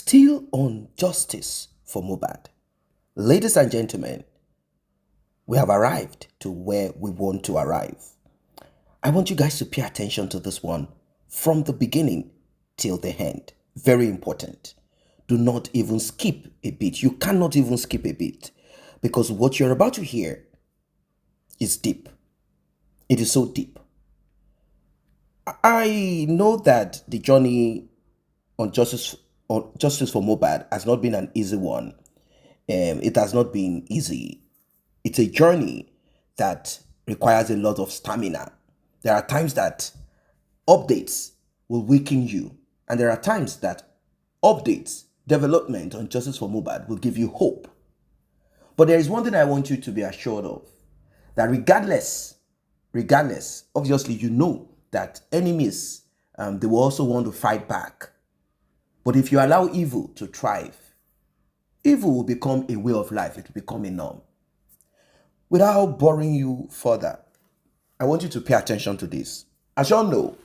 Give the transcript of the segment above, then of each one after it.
Still on justice for Mohbad. Ladies and gentlemen, we have arrived to where we want to arrive. I want you guys to pay attention to this one from the beginning till the end. Very important. Do not even skip a bit. You cannot even skip a bit because what you're about to hear is deep. It is so deep. I know that the journey on justice for Mohbad has not been an easy one. It has not been easy. It's a journey that requires a lot of stamina. There are times that updates will weaken you, and there are times that updates, development on justice for Mohbad will give you hope. But there is one thing I want you to be assured of, that regardless, obviously you know that enemies, they will also want to fight back. But if you allow evil to thrive, evil will become a way of life. It will become a norm. Without boring you further, I want you to pay attention to this. As you all know,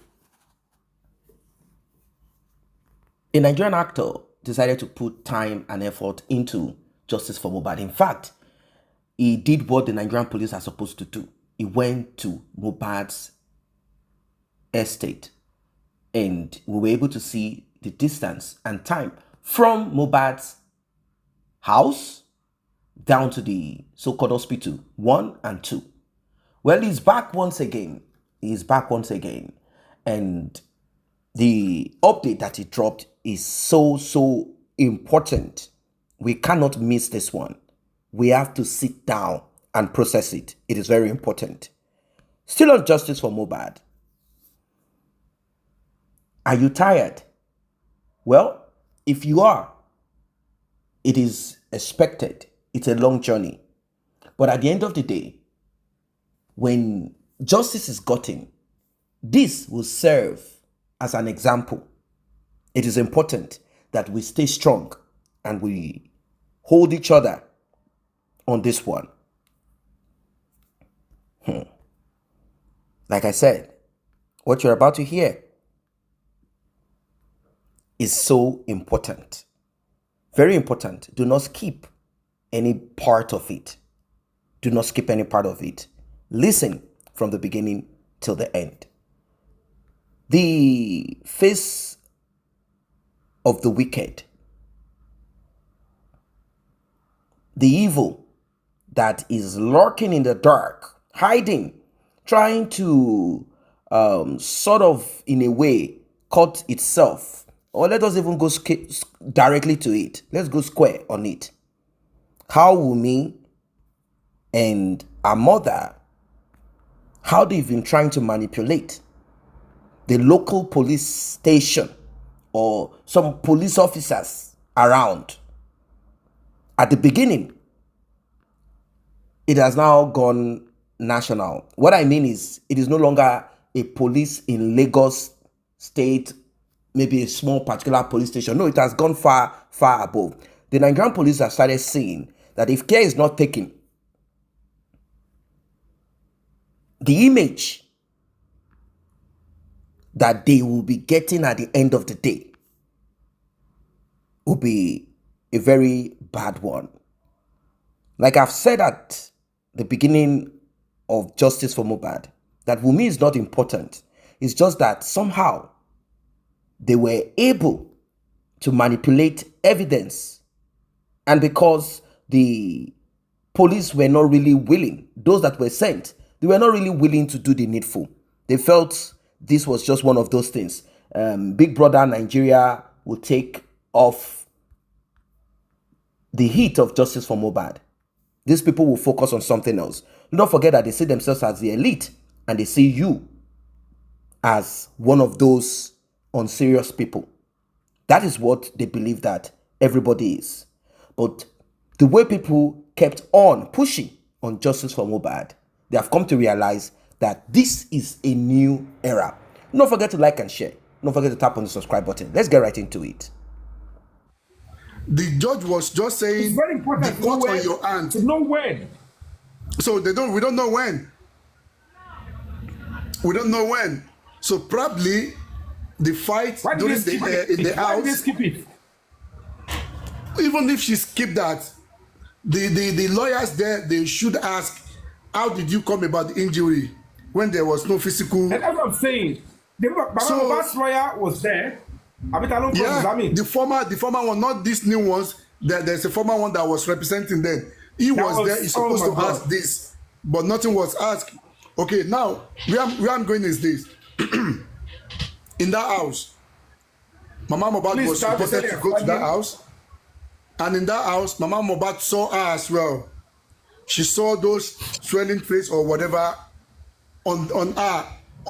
a Nigerian actor decided to put time and effort into justice for Mohbad. In fact, he did what the Nigerian police are supposed to do. He went to Mohbad's estate, and we were able to see the distance and time from Mohbad's house down to the so-called hospital 1 and 2. Well, he's back once again. And the update that he dropped is so important. We cannot miss this one. We have to sit down and process it. It is very important. Still on justice for Mohbad. Are you tired? Well, if you are, it is expected. It's a long journey. But at the end of the day, when justice is gotten, this will serve as an example. It is important that we stay strong and we hold each other on this one. Like I said, what you're about to hear is so important. Very important. Do not skip any part of it. Do not skip any part of it. Listen from the beginning till the end. The face of the wicked, the evil that is lurking in the dark, hiding, trying to sort of, in a way, cut itself. Or let us even go directly to it. Let's go square on it. How Wunmi and her mother, how they've been trying to manipulate the local police station or some police officers around. At the beginning, it has now gone national. What I mean is, it is no longer a police in Lagos state, maybe a small particular police station. No, it has gone far above. The Nigerian police have started seeing that if care is not taken, the image that they will be getting at the end of the day will be a very bad one. Like I've said at the beginning of Justice for Mohbad, that Wunmi is not important. It's just that somehow they were able to manipulate evidence. And because the police were not really willing, those that were sent, they were not really willing to do the needful. They felt this was just one of those things. Big Brother Nigeria will take off the heat of justice for Mohbad. These people will focus on something else. Don't forget that they see themselves as the elite and they see you as one of those unserious people. That is what they believe that everybody is. But the way people kept on pushing on justice for Mohbad, they have come to realize that this is a new era. Don't forget to like and share. Don't forget to tap on the subscribe button. Let's get right into it. The judge was just saying, it's very important the court on your hand. To know when. So we don't know when. We don't know when. So probably the fight during in the house. Why did they skip it? even if she skipped that, the lawyers there, they should ask, how did you come about the injury when there was no physical? And that's what I'm saying. The Mohbad's lawyer was there. Yeah, the former one, not these new ones. There's a former one that was representing them. He was there. He's supposed to ask this, but nothing was asked. Okay, now where I'm going is this. In that house, Mama Mohbad was supposed to go to that house, and in that house, Mama Mohbad saw her as well. She saw those swelling face or whatever on her.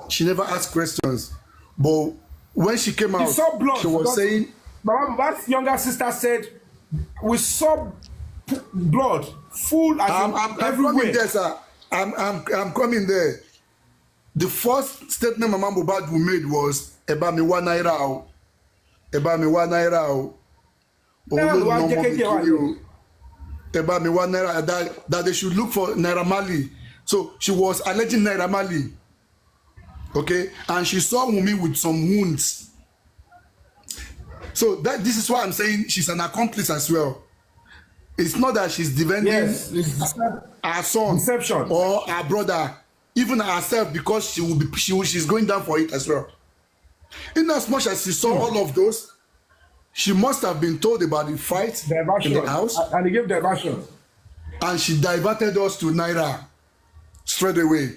She never asked questions, but when she came out, saw blood. She was saying, Mama Mohbad's younger sister said, we saw blood full as I'm everywhere. coming there, sir. I'm coming there. The first statement Mama Mohbad made was about me 1 naira o. About me 1 naira o. About me 1 naira that they should look for Naira Marley. So she was alleging Naira Marley. Okay, and she saw Wunmi with some wounds. So this is why I'm saying she's an accomplice as well. It's not that she's defending her son deception or her brother, even herself, because she's going down for it as well. In as much as she saw all of those, she must have been told about the fight in the house, and they gave diversion, and she diverted us to Naira straight away.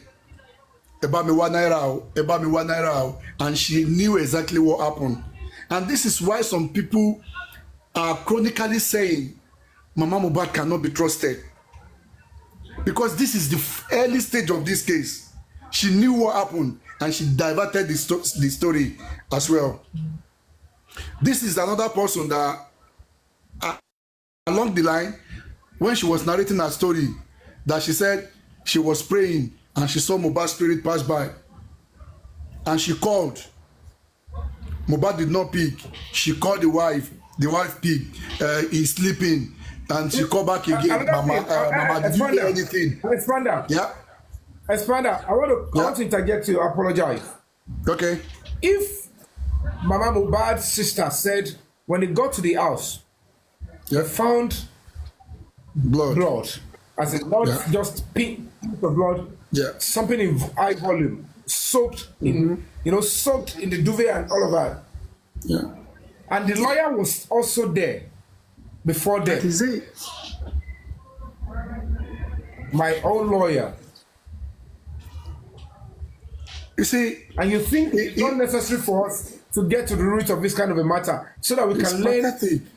About me 1 naira, about me 1 naira, and she knew exactly what happened. And this is why some people are chronically saying Mama Mohbad cannot be trusted, because this is the early stage of this case. She knew what happened and she diverted the story as well. This is another person that along the line, when she was narrating her story, that she said she was praying and she saw Mohbad's spirit pass by, and she called. Mohbad did not pick. She called the wife. The wife picked. He's sleeping, and she called back again. Mama, did you hear anything? Expander. Yeah. Expander, I want to interject to apologize. Okay. If Mama Mohbad's sister said when they got to the house, they found blood, as in not just pink of blood, something in high volume, soaked in, soaked in the duvet and all of that. Yeah. And the lawyer was also there before that. That is it. My own lawyer. You see, and you think it's not necessary for us to get to the root of this kind of a matter so that we can learn,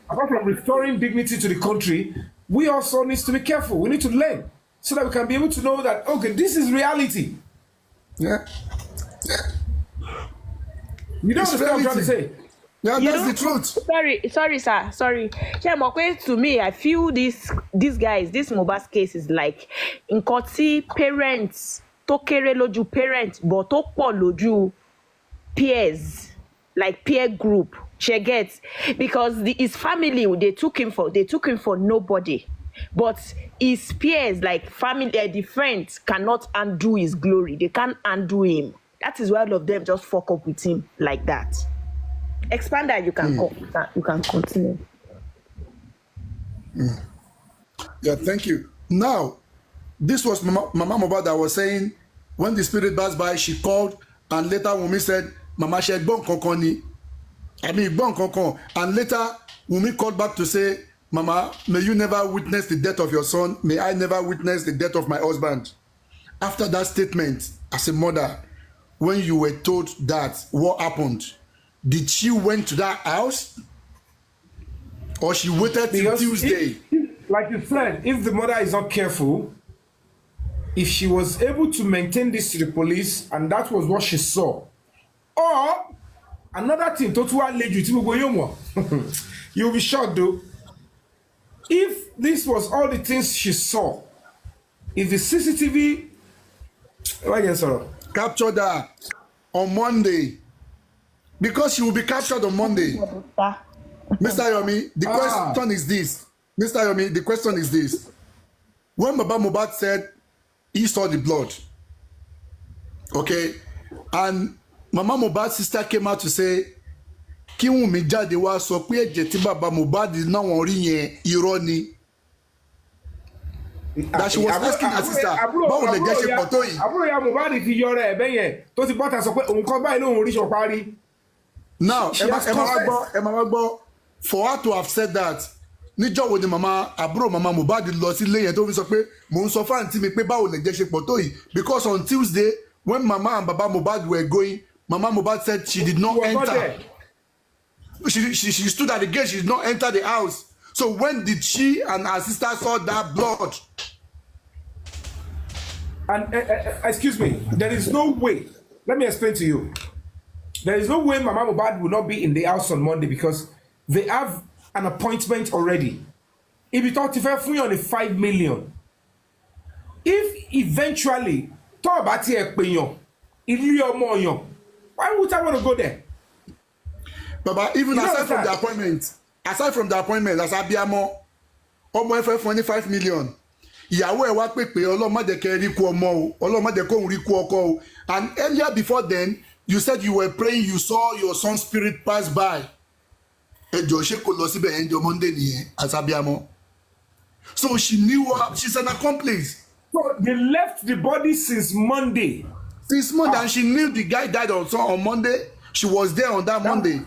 apart from restoring dignity to the country, we also need to be careful. We need to learn so that we can be able to know that, okay, this is reality. Yeah. You don't understand what I'm trying to say? Yeah, that's the truth. Sorry, sir. Sorry. To me, I feel these guys, this Mohbad's case is like Nkoti parents, Tokere loju parents, but Tokpo loju peers, like peer group. She gets, because his family they took him for nobody, but his peers, like family, the friends cannot undo his glory. They can't undo him. That is why all of them just fuck up with him like that. Expander, you can continue. Yeah, thank you. Now, this was Mama Mohbad that was saying when the spirit passed by, she called, and later Wunmi said, Mama, she gbon kankan ni. I mean, gbon kankan. And later Wunmi called back to say, Mama, may you never witness the death of your son. May I never witness the death of my husband. After that statement, as a mother, when you were told that, what happened? Did she went to that house, or she waited till Tuesday? Like you said, if the mother is not careful, if she was able to maintain this to the police, and that was what she saw, or another thing, you'll be shocked though. If this was all the things she saw, if the CCTV captured her on Monday, because she will be captured on Monday. Mr. Yomi, the question is this. Mr. Yomi, the question is this. When Baba Mohbad said he saw the blood, okay, and Mama Mohbad's sister came out to say, kí Wunmi jáde wá sọ pé ẹ̀jẹ̀ tí bàbá Mohbad náà wọ́n rí yẹn irọ́ ni. That she was asking her sister báwo lè jẹ́ ṣe pọ̀ tó yìí. àbúrò ya Mohbad fi yọrọ ẹ̀ bẹ́yẹn tó ti bọ́ta sọ pé òun kan báyìí lóun rí ṣọpá rí. Now ẹ máa wá gbọ́ for her to have said that níjọ́ wo ni àbúrò màmá Mohbad lọ sí ilé yẹn tó fi sọ pé mò ń sọ fún àǹtí mi pé báwo lè jẹ́ ṣe pọ̀ tó yìí because on Tuesday when mama and baba Mohbad were going mama Mohbad said she did not enter. She stood at the gate, she did not enter the house. So when did she and her sister saw that blood? And excuse me, there is no way. Let me explain to you. There is no way Mama Mohbad will not be in the house on Monday because they have an appointment already. If you talk to her on the 5 million, if eventually talk about why would I want to go there? Baba, even aside from the appointment, as Abiamo, ọmọ ẹ fún ní 5 million. Ìyàwó ẹ̀ wá pè pé Ọlọ́run má jẹ́ kẹ́ rí kú ọmọ o, Ọlọ́run má jẹ́ kó rí kú ọkọ o. And earlier before then, you said you were praying, you saw your son's spirit pass by. Ẹ jọ̀ọ́ ṣé kò lọ síbẹ̀ ẹ̀ ń jọ Monday nìyẹn, as Abiamo. So she knew her, she's an accomplice. So they left the body since Monday. Since Monday, and she knew the guy died on Monday. She was there on that Monday.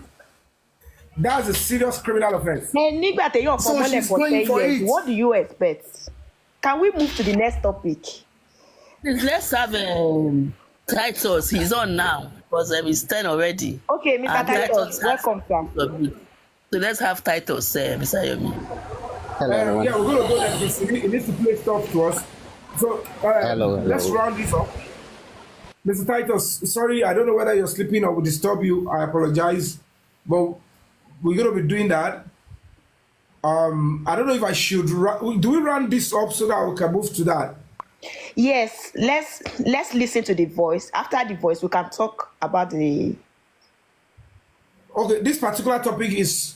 That's a serious criminal offense. So she's going for it. What do you expect? Can we move to the next topic? Let's have Titus. He's on now because it's 10 already. Okay, Mr. Titus, welcome, sir. So let's have Titus, Mr. Yomi. Hello, yeah, we're going to go there because it needs to play stuff to us. So hello. Let's round this up. Mr. Titus, sorry, I don't know whether you're sleeping or will disturb you. I apologize, but we're going to be doing that. I don't know if I should. Do we run this up so that we can move to that? Yes, let's listen to the voice. After the voice, we can talk about the. Okay, this particular topic is.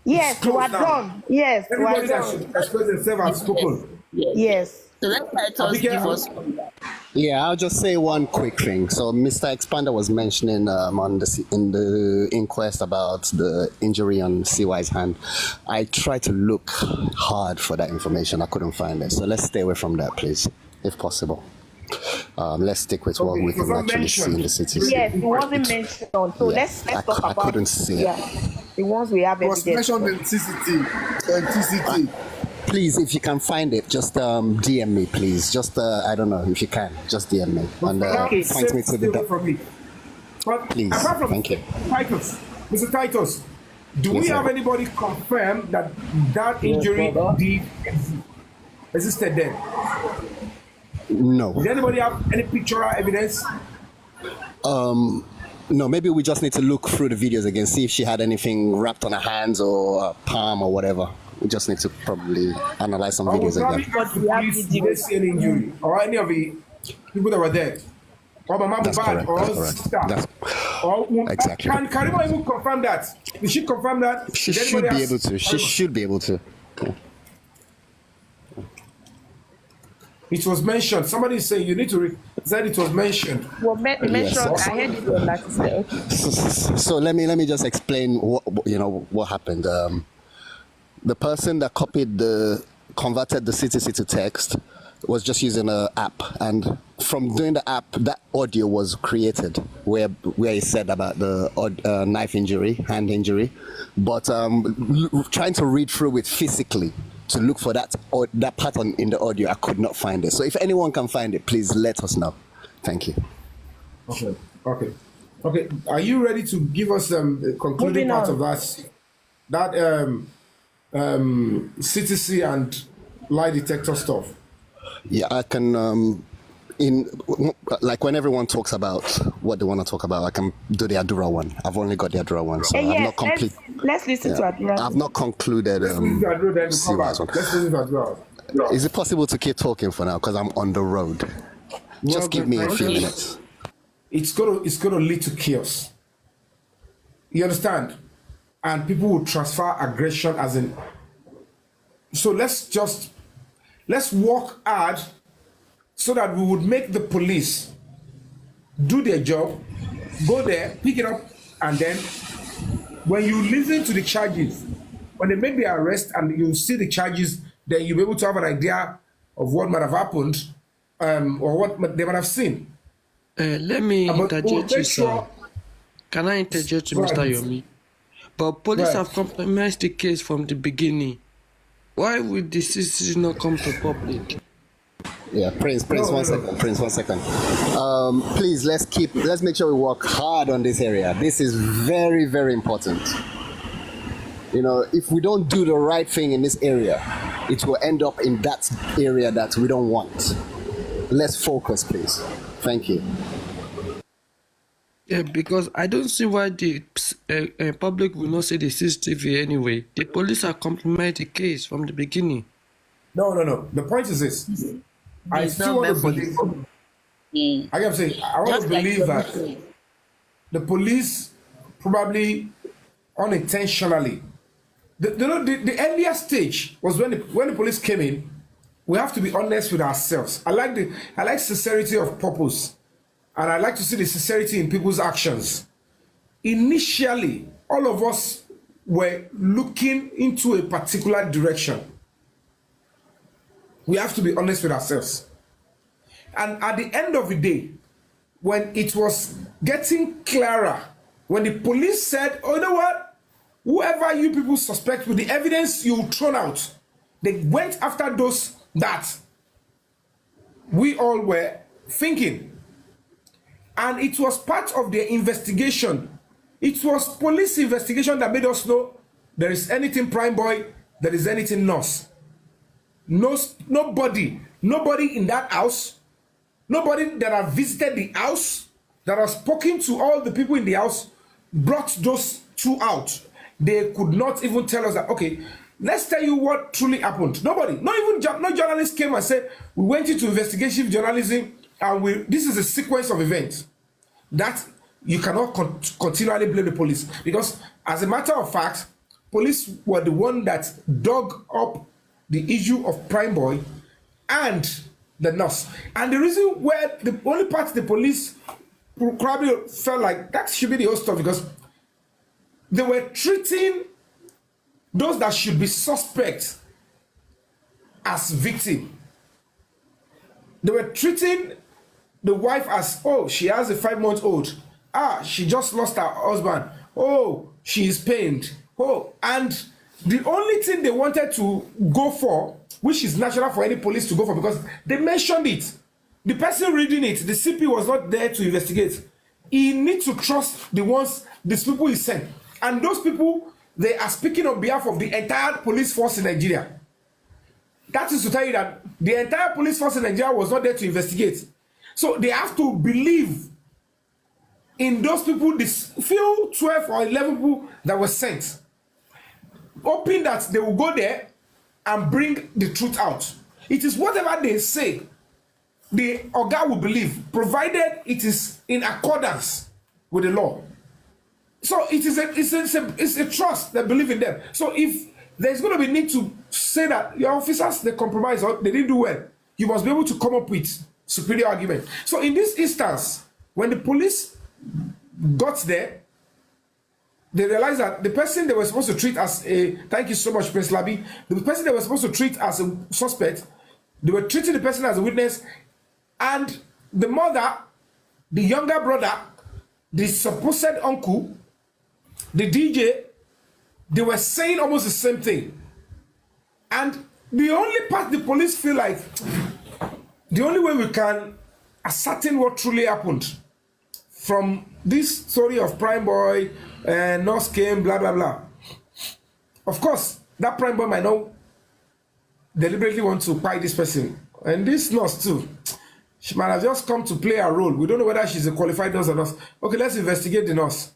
Yes, we are done. Yes, everybody that should express themselves has spoken. Yes. So let Titus give us. Yeah, I'll just say one quick thing. So Mr. Expander was mentioning in the inquest about the injury on CY's hand. I tried to look hard for that information. I couldn't find it. So let's stay away from that, please, if possible. Let's stick with what we can actually see in the city. Yes, it wasn't mentioned. So let's talk about. I couldn't see it. The ones we have. It was mentioned in TCT. Please, if you can find it, just DM me, please. Just, I don't know, if you can, just DM me. And point me to the Please, thank you. Titus, Mr. Titus, do we have anybody confirm that injury existed then? No. Does anybody have any picture or evidence? No, maybe we just need to look through the videos again, see if she had anything wrapped on her hands or palm or whatever. We just need to probably analyze some videos again. Did see any injury or any of the people that were there? Or Mama Mohbad or sister? Exactly. Can Karima even confirm that? Did she confirm that? She should be able to. She should be able to. Yeah. It was mentioned. Somebody is saying you need to said it was mentioned. Well, mentioned. Yes. I heard it on that. So let me just explain what happened. The person that converted the CTC to text was just using an app, and from doing the app, that audio was created where he said about the knife injury, hand injury, but trying to read through it physically to look for that pattern in the audio, I could not find it. So if anyone can find it, please let us know. Thank you. Okay. Are you ready to give us the concluding part of that CTC and lie detector stuff? Yeah, I can. When everyone talks about what they want to talk about, I can do the Adura one. I've only got the Adura one, so I've not complete. Let's listen to Adura. I've not concluded. Let's listen to Adura. Is it possible to keep talking for now? Because I'm on the road. Just give me a few minutes. It's gonna lead to chaos. You understand? And people will transfer aggression as in. So let's work hard so that we would make the police do their job, go there, pick it up, and then when you listen to the charges, when they make the arrest and you see the charges, then you'll be able to have an idea of what might have happened, or what they might have seen. Let me But we'll interject you, make sir. sure. Can I interject you, Go Mr. ahead. Yomi? But police Right. have compromised the case from the beginning. Why would the CCTV not come to public? Yeah, Prince, No, one no. second, Prince, 1 second. Please, let's make sure we work hard on this area. This is very, very important. You know, if we don't do the right thing in this area, it will end up in that area that we don't want. Let's focus, please. Thank you. Yeah, because I don't see why the public will not see the CCTV anyway. The police have compromised the case from the beginning. No. The point is this. I It's still not want to meant for believe. I am saying, I want Just to like believe the that Muslim. the police probably unintentionally. The earlier stage was when the police came in. We have to be honest with ourselves. I like sincerity of purpose, and I like to see the sincerity in people's actions. Initially, all of us were looking into a particular direction. We have to be honest with ourselves. And at the end of the day, when it was getting clearer, when the police said, oh, you know what? Whoever you people suspect with the evidence you thrown out, they went after those that we all were thinking. And it was part of their investigation. It was police investigation that made us know there is anything Prime Boy, there is anything Nos. Nobody in that house, nobody that have visited the house, that have spoken to all the people in the house, brought those two out. They could not even tell us that, okay, let's tell you what truly happened. Nobody, no journalist came and said, we went into investigative journalism and this is a sequence of events. That you cannot continually blame the police, because as a matter of fact, police were the one that dug up the issue of Prime Boy and the nurse. And the reason where the only part the police probably felt like that should be the whole stuff, because they were treating those that should be suspects as victim. They were treating the wife as, oh, she has a 5-month-old. She just lost her husband. Oh, she is pained. Oh, and the only thing they wanted to go for, which is natural for any police to go for, because they mentioned it. The person reading it, the CP was not there to investigate. He needs to trust these people he sent. And those people, they are speaking on behalf of the entire police force in Nigeria. That is to tell you that the entire police force in Nigeria was not there to investigate. So they have to believe in those people, this few 12 or 11 people that were sent, hoping that they will go there and bring the truth out. It is whatever they say, the Oga will believe, provided it is in accordance with the law. So it's a trust that believe in them. So if there's going to be need to say that your officers, they compromised or they didn't do well, you must be able to come up with superior argument. So in this instance, when the police got there, they realized that the person they were supposed to treat as a, thank you so much, Prince Labi, the person they were supposed to treat as a suspect, they were treating the person as a witness, and the mother, the younger brother, the supposed uncle, the DJ, they were saying almost the same thing. And the only part the police feel like, the only way we can ascertain what truly happened from this story of Prime Boy, North came, blah, blah, blah. Of course, that Prime Boy might not deliberately want to buy this person. And this nurse too, she might have just come to play a role. We don't know whether she's a qualified nurse or not. Okay, let's investigate the nurse.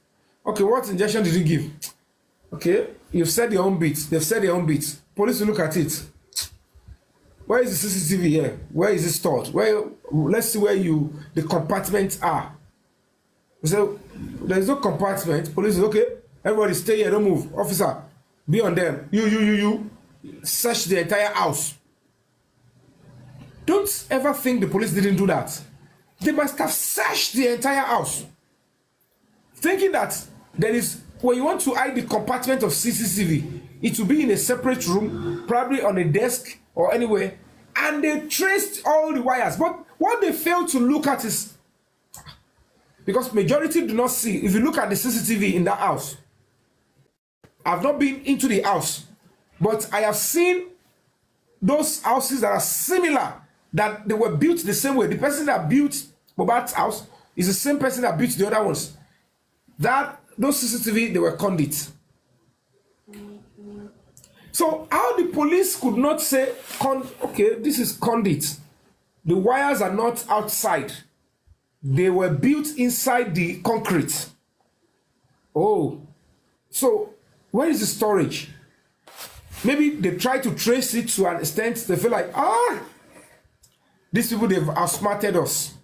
Okay, what injection did you give? Okay, you've said your own bit. They've said their own bit. Police will look at it. Where is the CCTV here? Where is it stored? Let's see where the compartments are. So there's no compartment. Police is okay. Everybody stay here, don't move. Officer, be on them. You. Search the entire house. Don't ever think the police didn't do that. They must have searched the entire house, thinking that there is when you want to hide the compartment of CCTV, it will be in a separate room, probably on a desk or anywhere, and they traced all the wires. But what they fail to look at is, because majority do not see, if you look at the CCTV in that house, I've not been into the house, but I have seen those houses that are similar, that they were built the same way. The person that built Mohbad's house is the same person that built the other ones. That those CCTV, they were conduit. So how the police could not say, okay, this is conduit. The wires are not outside. They were built inside the concrete. Oh, so where is the storage? Maybe they try to trace it to an extent. They feel like, these people, they've outsmarted us.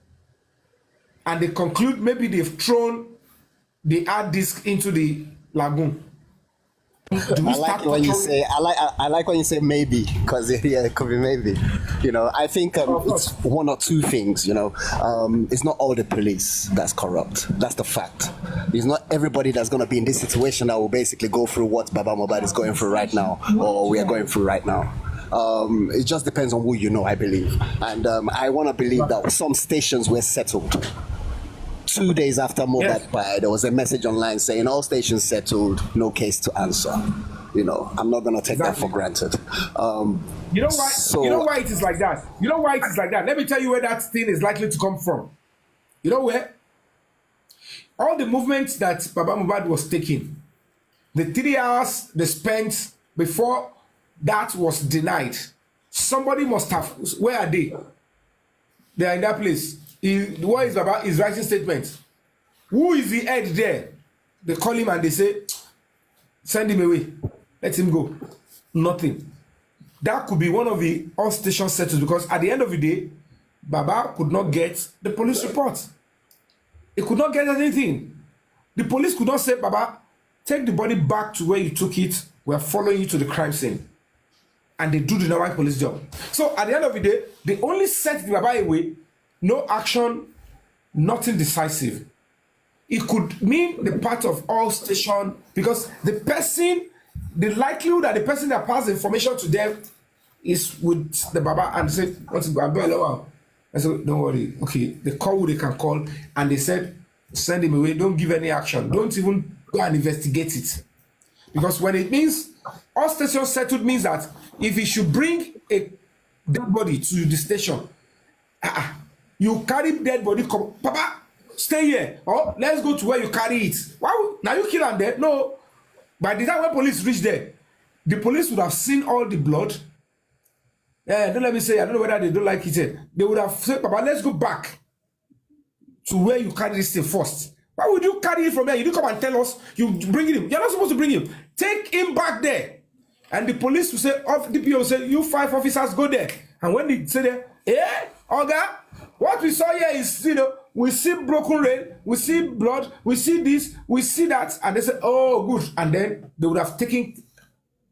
And they conclude maybe they've thrown the hard disk into the lagoon. I like when you say I like when you say maybe, because yeah, it could be maybe. You know, I think it's one or two things. You know, it's not all the police that's corrupt. That's the fact. It's not everybody that's going to be in this situation that will basically go through what Baba Mohbad is going through right now, or we are going through right now. It just depends on who you know, I believe, and I want to believe that some stations were settled. 2 days after Mohbad died, there was a message online saying all stations settled, no case to answer. You know, I'm not gonna take that for granted. You know why? You know why it is like that. You know why it is like that. Let me tell you where that thing is likely to come from. You know where? All the movements that Baba Mohbad was taking, the 3 hours they spent before that was denied. Somebody must have. Where are they? They are in that place. What is Baba is writing statements. Who is the head there? They call him and they say, send him away. Let him go. Nothing. That could be one of the all station settles, because at the end of the day, Baba could not get the police report. He could not get anything. The police could not say, Baba, take the body back to where you took it. We are following you to the crime scene. And they do the normal police job. So at the end of the day, they only sent the Baba away. No action, nothing decisive. It could mean the part of all station, because the person, the likelihood that the person that passed the information to them is with the Baba and said, what's it going? I said, don't worry. Okay, they call who they can call, and they said, send him away. Don't give any action. Don't even go and investigate it. Because when it means all stations settled, means that if he should bring a dead body to the station, you carry dead body, come, Papa, stay here. Or let's go to where you carry it. Why? Now you kill him there? No. By the time when police reach there, the police would have seen all the blood. Don't let me say, I don't know whether they don't like it. They would have said, Papa, let's go back to where you carry this thing first. Why would you carry it from there? You didn't come and tell us you bring him. You're not supposed to bring him. Take him back there. And the police will say, DPO will say, you 5 officers go there. And when they say there, Oga, what we saw here is, we see broken rail, we see blood, we see this, we see that. And they say, oh, good. And then they would have taken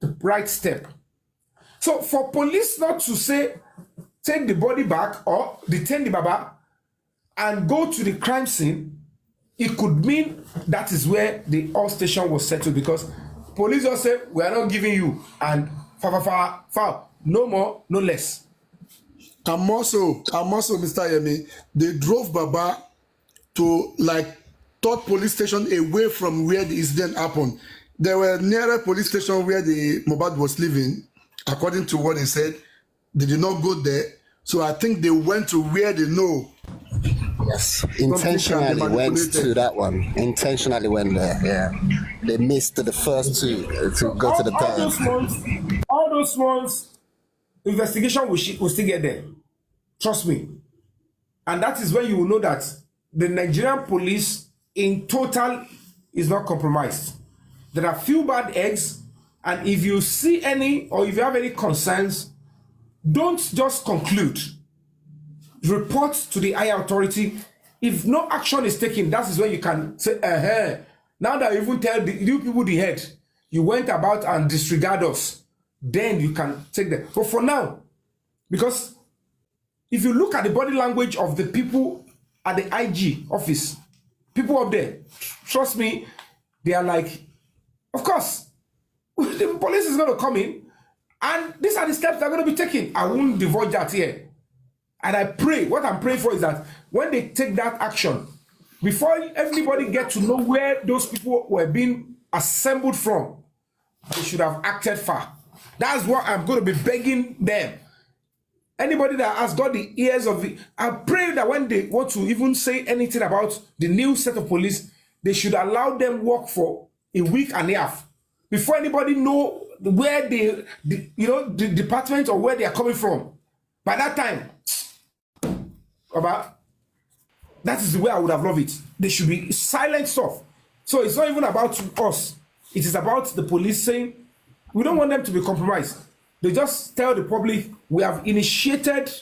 the right step. So for police not to say, take the body back or detain the Baba and go to the crime scene, it could mean that is where the all station was settled, because police just say, we are not giving you, and foul, no more, no less. I'm also, Mr. Yemi, they drove Baba to third police station away from where the incident happened. There were nearer police station where the Mohbad was living, according to what they said. They did not go there. So I think they went to where they know. Yes, intentionally went to that one. Intentionally went there. Yeah, they missed the first two to go to the third. All those ones, investigation will still get there. Trust me. And that is when you will know that the Nigerian police in total is not compromised. There are few bad eggs, and if you see any or if you have any concerns, don't just conclude. Report to the higher authority. If no action is taken, that is when you can say, now that you even tell you people the head, you went about and disregard us, then you can take them. But for now, because if you look at the body language of the people at the IG office, people up there, trust me, they are like, of course, the police is going to come in, and these are the steps that are going to be taken. I won't divulge that here. And I pray, what I'm praying for is that when they take that action, before everybody get to know where those people were being assembled from, they should have acted far. That's what I'm going to be begging them. Anybody that has got the ears of the, I pray that when they want to even say anything about the new set of police, they should allow them work for a week and a half before anybody know where the department or where they are coming from. By that time, that is the way I would have loved it. They should be silent stuff. So it's not even about us. It is about the police saying, we don't want them to be compromised. They just tell the public, we have initiated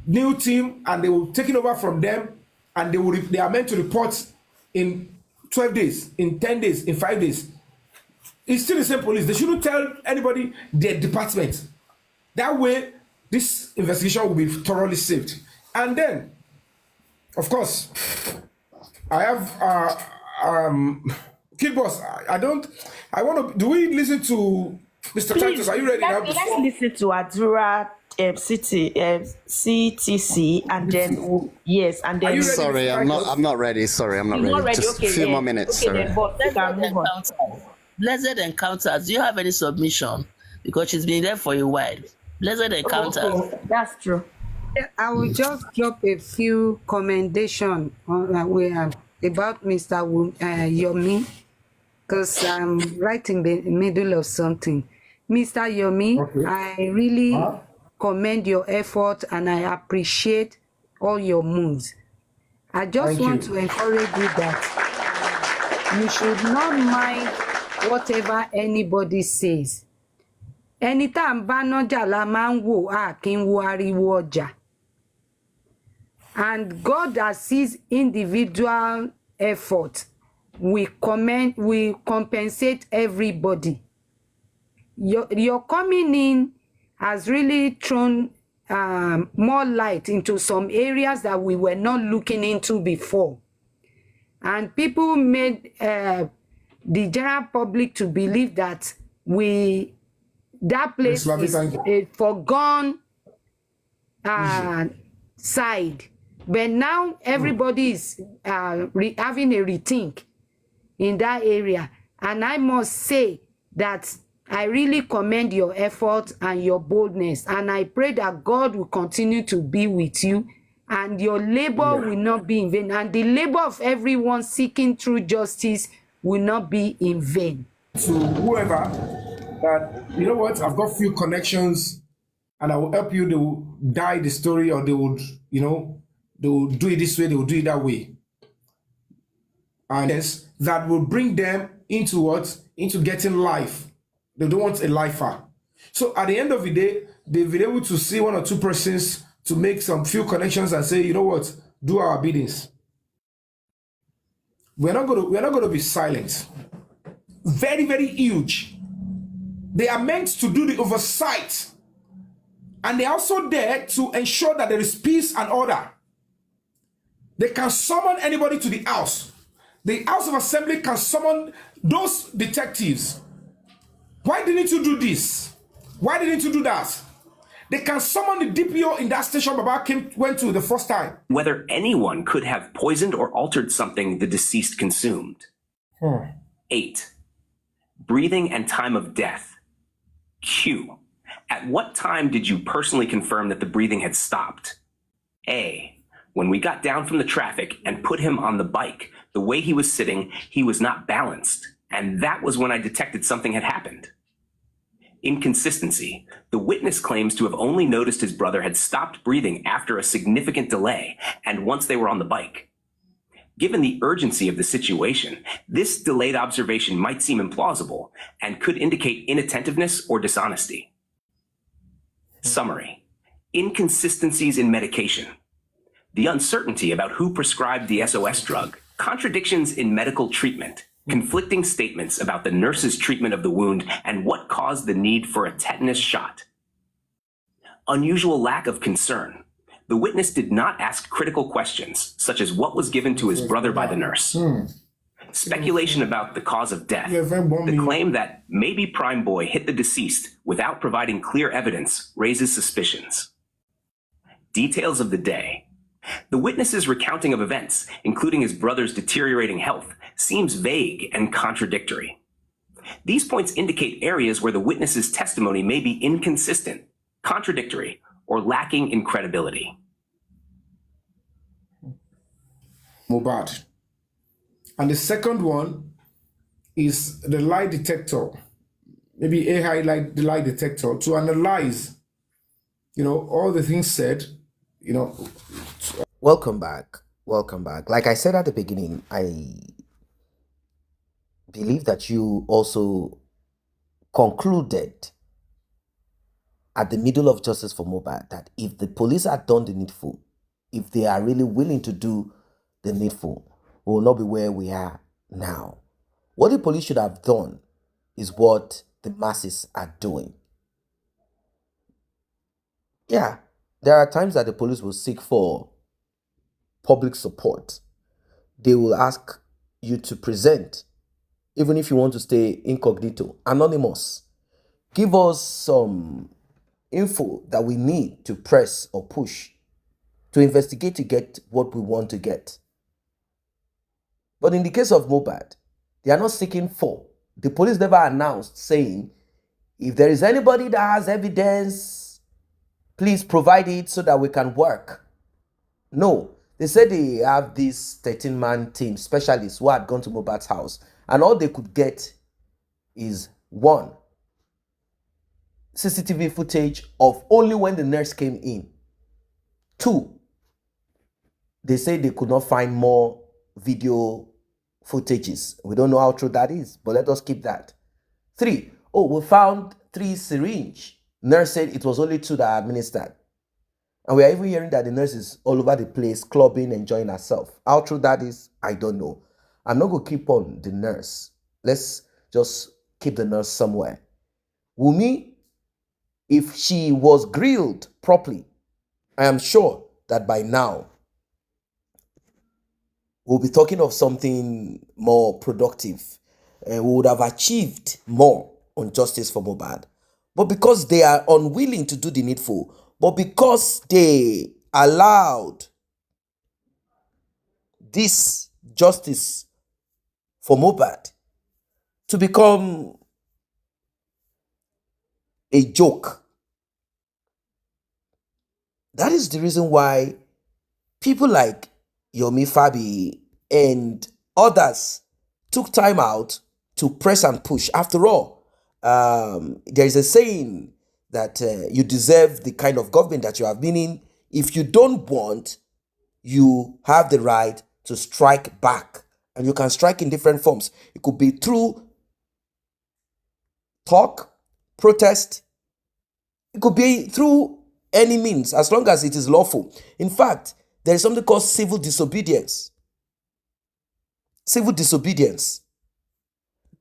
new team and they will take it over from them, and they are meant to report in 12 days, in 10 days, in 5 days. It's still the same police. They shouldn't tell anybody their department. That way, this investigation will be thoroughly saved. And then, of course, I have Kid Boss. Do we listen to Mr. Titus? Are you ready now? Let's listen to Adura CTC, and then yes, and then. Sorry, I'm not ready. Sorry, I'm not ready. Just okay, a few more minutes. Okay, Sorry. Blessed Encounters. Do you have any submission? Because she's been there for a while. Blessed Encounters. That's true. I will just drop a few commendations about Mr. Yomi, because I'm right in the middle of something. Mr. Yomi, okay. I really commend your effort and I appreciate all your moves. I just want to encourage you that you should not mind whatever anybody says. Anytime banoja la man wo akin wo ariwo ọjà. And God that sees individual effort, we compensate everybody. Your coming in has really thrown more light into some areas that we were not looking into before. And people made the general public to believe that that place is a forgone side. But now everybody is having a rethink in that area. And I must say that I really commend your effort and your boldness. And I pray that God will continue to be with you and your labor will not be in vain. And the labor of everyone seeking true justice will not be in vain. To whoever that, you know what, I've got few connections and I will help you, they will die the story, or they would, they will do it this way, they will do it that way. And yes, that will bring them into what? Into getting life. They don't want a lifer. So at the end of the day, they've been able to see one or two persons to make some few connections and say, you know what, do our biddings. We're not going to be silent. Very, very huge. They are meant to do the oversight. And they're also there to ensure that there is peace and order. They can summon anybody to the house. The House of Assembly can summon those detectives. Why didn't you do this? Why didn't you do that? They can summon the DPO in that station Baba went to the first time. Whether anyone could have poisoned or altered something the deceased consumed. 8. Breathing and time of death. Q. At what time did you personally confirm that the breathing had stopped? A. When we got down from the traffic and put him on the bike, the way he was sitting, he was not balanced. And that was when I detected something had happened. Inconsistency. The witness claims to have only noticed his brother had stopped breathing after a significant delay and once they were on the bike. Given the urgency of the situation, this delayed observation might seem implausible and could indicate inattentiveness or dishonesty. Summary. Inconsistencies in medication. The uncertainty about who prescribed the SOS drug, contradictions in medical treatment, conflicting statements about the nurse's treatment of the wound and what caused the need for a tetanus shot. Unusual lack of concern. The witness did not ask critical questions, such as what was given to his brother by the nurse. speculation about the cause of death, the claim that maybe Prime Boy hit the deceased without providing clear evidence raises suspicions. Details of the day. The witness's recounting of events, including his brother's deteriorating health, seems vague and contradictory. These points indicate areas where the witness's testimony may be inconsistent, contradictory, or lacking in credibility. Mohbad. And the second one is the lie detector. Maybe AI like the lie detector to analyze, all the things said, Welcome back. Welcome back. Like I said at the beginning, I believe that you also concluded at the middle of Justice for Mohbad that if the police had done the needful, if they are really willing to do the needful, we will not be where we are now. What the police should have done is what the masses are doing. Yeah, there are times that the police will seek for public support. They will ask you to present, even if you want to stay incognito, anonymous. Give us some info that we need to press or push to investigate to get what we want to get. But in the case of Mohbad, they are not seeking for. The police never announced saying, if there is anybody that has evidence, please provide it so that we can work. No, they said they have this 13-man team, specialists who had gone to Mohbad's house, and all they could get is one, CCTV footage of only when the nurse came in. Two, they say they could not find more video footages. We don't know how true that is, but let us keep that. Three, we found 3 syringes. Nurse said it was only 2 that are administered. And we are even hearing that the nurse is all over the place, clubbing, enjoying herself. How true that is, I don't know. I'm not going to keep on the nurse. Let's just keep the nurse somewhere. Wunmi, if she was grilled properly, I am sure that by now, we'll be talking of something more productive. We would have achieved more on Justice for Mohbad. But because they are unwilling to do the needful, but because they allowed this Justice for Mohbad to become a joke, that is the reason why people like Yomi Fabi and others took time out to press and push. After all, there is a saying that you deserve the kind of government that you have been in. If you don't want, you have the right to strike back. And you can strike in different forms. It could be through talk, protest. It could be through any means, as long as it is lawful. In fact, there is something called civil disobedience. Civil disobedience.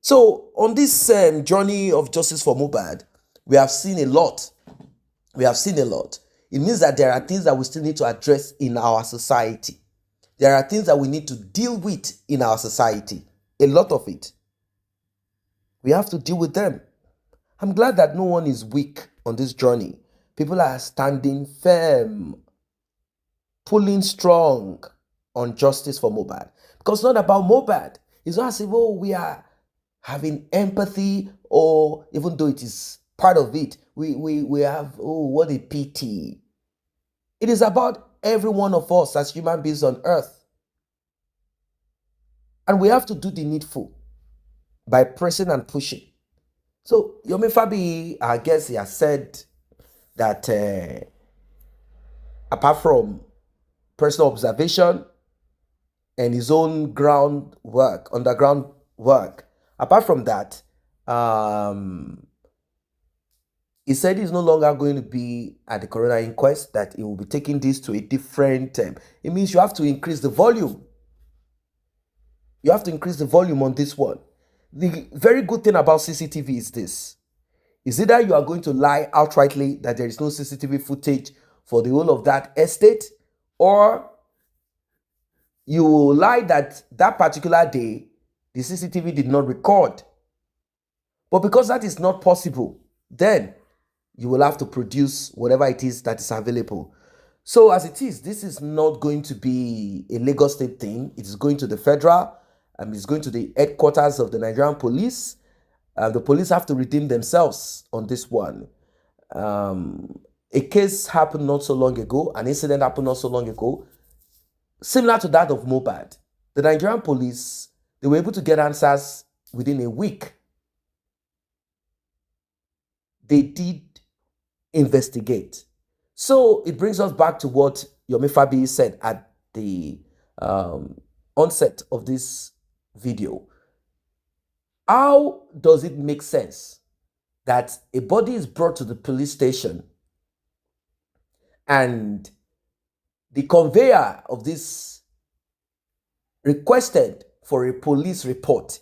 So on this journey of Justice for Mohbad, we have seen a lot. We have seen a lot. It means that there are things that we still need to address in our society. There are things that we need to deal with in our society. A lot of it. We have to deal with them. I'm glad that no one is weak on this journey. People are standing firm, pulling strong on Justice for Mohbad. Because it's not about Mohbad. It's not as if, we are having empathy, or even though it is part of it, we have, what a pity. It is about every one of us as human beings on earth. And we have to do the needful by pressing and pushing. So, Yomi Fabi, I guess he has said that apart from personal observation and his own underground work, apart from that, he said he's no longer going to be at the coroner inquest, that he will be taking this to a different it means you have to increase the volume. You have to increase the volume on this one. The very good thing about CCTV is this. Is either you are going to lie outrightly that there is no CCTV footage for the whole of that estate, or you will lie that that particular day The CCTV did not record. But because that is not possible, then you will have to produce whatever it is that is available. So as it is, this is not going to be a Lagos State thing. It is going to the federal, it's going to the headquarters of the Nigerian police. The police have to redeem themselves on this one. A case happened not so long ago, an incident happened not so long ago, similar to that of Mohbad. The Nigerian police, they were able to get answers within a week. They did investigate. So it brings us back to what Yomi Fabi said at the onset of this video. How does it make sense that a body is brought to the police station and the conveyor of this requested for a police report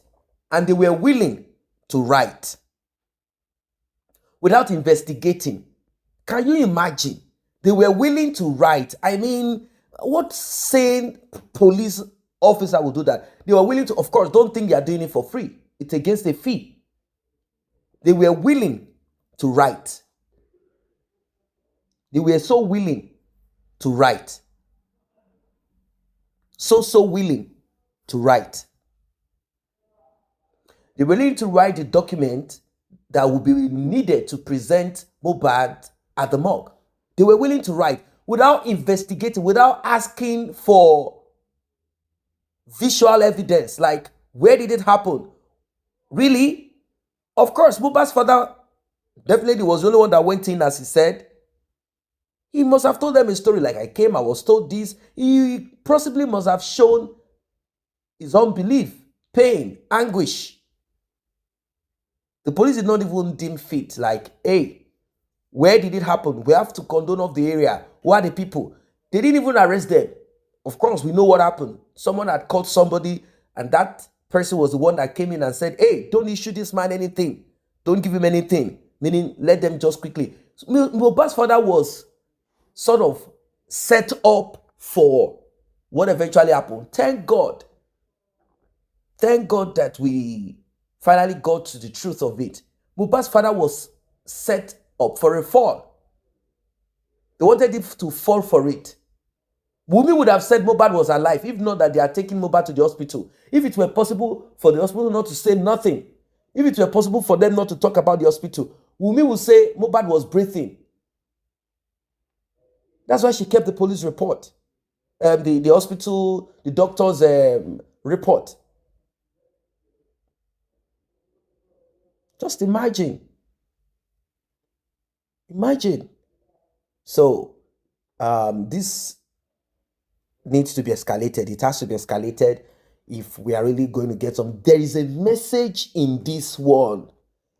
and they were willing to write without investigating? Can you imagine? They were willing to write. I mean, what sane police officer would do that? They were willing to, of course, don't think they are doing it for free. It's against a fee. They were willing to write. They were so willing to write. So willing to write. They were willing to write the document that would be needed to present Mohbad at the morgue. They were willing to write without investigating, without asking for visual evidence, like where did it happen? Really? Of course, Mohbad's father definitely was the only one that went in, as he said. He must have told them a story like, I came, I was told this. He possibly must have shown his unbelief, pain, anguish. The police did not even deem fit, like, hey, where did it happen? We have to condone off the area. Who are the people? They didn't even arrest them. Of course, we know what happened. Someone had caught somebody, and that person was the one that came in and said, hey, don't issue this man anything. Don't give him anything. Meaning, let them just quickly. So, Mohbad's father was sort of set up for what eventually happened. Thank God. Thank God that we finally got to the truth of it. Mohbad's father was set up for a fall. They wanted him to fall for it. Wunmi would have said Mohbad was alive, if not that they are taking Mohbad to the hospital. If it were possible for the hospital not to say nothing, if it were possible for them not to talk about the hospital, Wunmi would say Mohbad was breathing. That's why she kept the police report, the hospital, the doctor's report. Just imagine. Imagine. So, this needs to be escalated. It has to be escalated if we are really going to get some. There is a message in this one.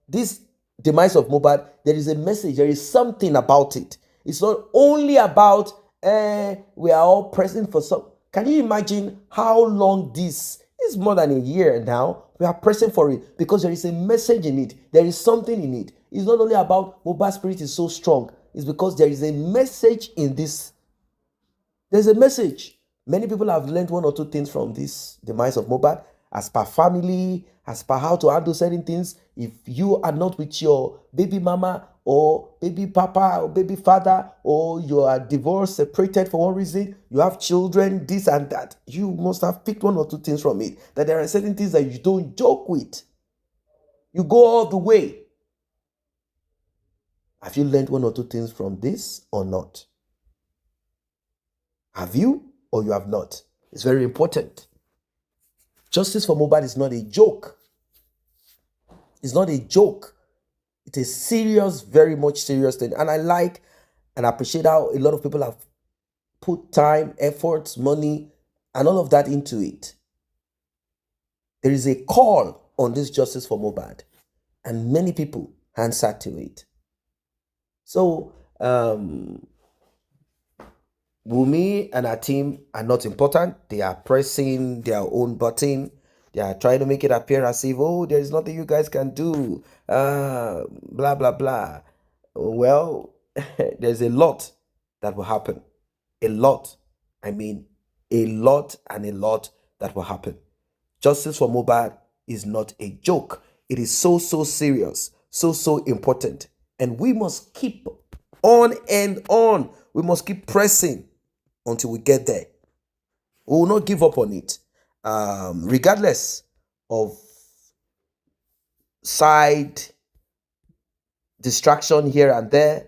This demise of Mohbad, there is a message. There is something about it. It's not only about, we are all pressing for some. Can you imagine how long this is? More than a year now. We are pressing for it because there is a message in it. There is something in it. It's not only about Mohbad's spirit is so strong. It's because there is a message in this. There's a message. Many people have learned one or two things from this demise of Mohbad, as per family, as per how to handle certain things. If you are not with your baby mama or baby papa or baby father, or you are divorced, separated for one reason, you have children, this and that, you must have picked one or two things from it. That there are certain things that you don't joke with. You go all the way. Have you learned one or two things from this or not? Have you or you have not? It's very important. Justice for Mohbad is not a joke. It's not a joke. It's a serious, very much serious thing. And I like and appreciate how a lot of people have put time, efforts, money, and all of that into it. There is a call on this justice for Mohbad, and many people answer to it. So, Wunmi and her team are not important. They are pressing their own button. They are trying to make it appear as if, oh, there is nothing you guys can do. Blah, blah, blah. Well, there's a lot that will happen. A lot. I mean, a lot and a lot that will happen. Justice for Mohbad is not a joke. It is so serious, so important. And we must keep on and on. We must keep pressing until we get there. We will not give up on it. Regardless of side distraction here and there,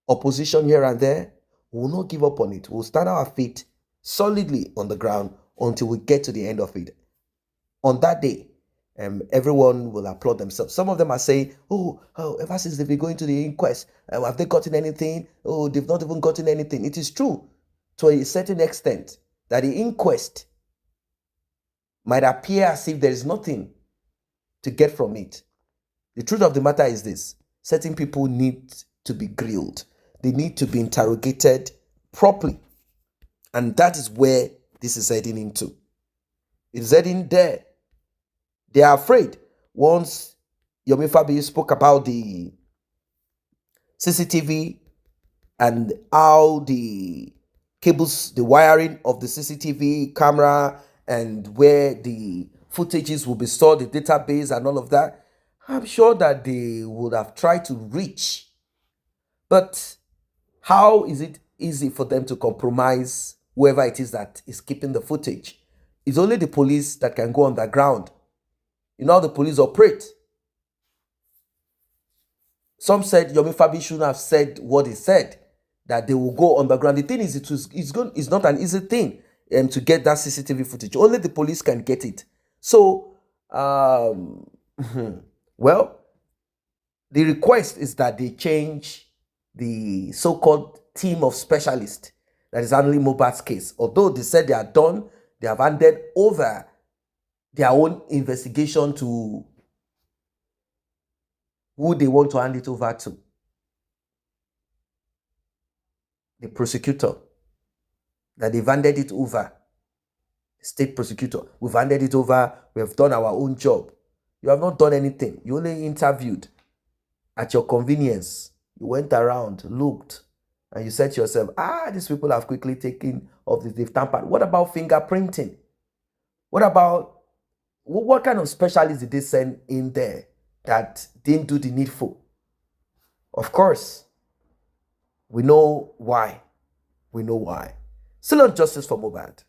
opposition here and there, we will not give up on it. We'll stand our feet solidly on the ground until we get to the end of it. On that day, everyone will applaud themselves. Some of them are saying, oh, ever since they've been going to the inquest, have they gotten anything? Oh, they've not even gotten anything. It is true to a certain extent that the inquest might appear as if there is nothing to get from it. The truth of the matter is this: certain people need to be grilled. They need to be interrogated properly. And that is where this is heading into. It's heading there. They are afraid. Once Yomi Fabi spoke about the CCTV and how the cables, the wiring of the CCTV camera and where the footages will be stored, the database and all of that, I'm sure that they would have tried to reach. But how is it easy for them to compromise whoever it is that is keeping the footage? It's only the police that can go on the ground. You know how the police operate. Some said Yomi Fabi shouldn't have said what he said, that they will go on the ground. The thing is, it's not an easy thing to get that CCTV footage. Only the police can get it. So, well, the request is that they change the so-called team of specialists that is handling Mohbad's case. Although they said they are done, they have handed over their own investigation to who they want to hand it over to. The prosecutor. That they've handed it over. The state prosecutor. We've handed it over. We have done our own job. You have not done anything. You only interviewed at your convenience. You went around, looked, and you said to yourself, these people have quickly taken off this, they've tampered. What about fingerprinting? What kind of specialists did they send in there that didn't do the needful? Of course, we know why. We know why. Still on justice for Mohbad.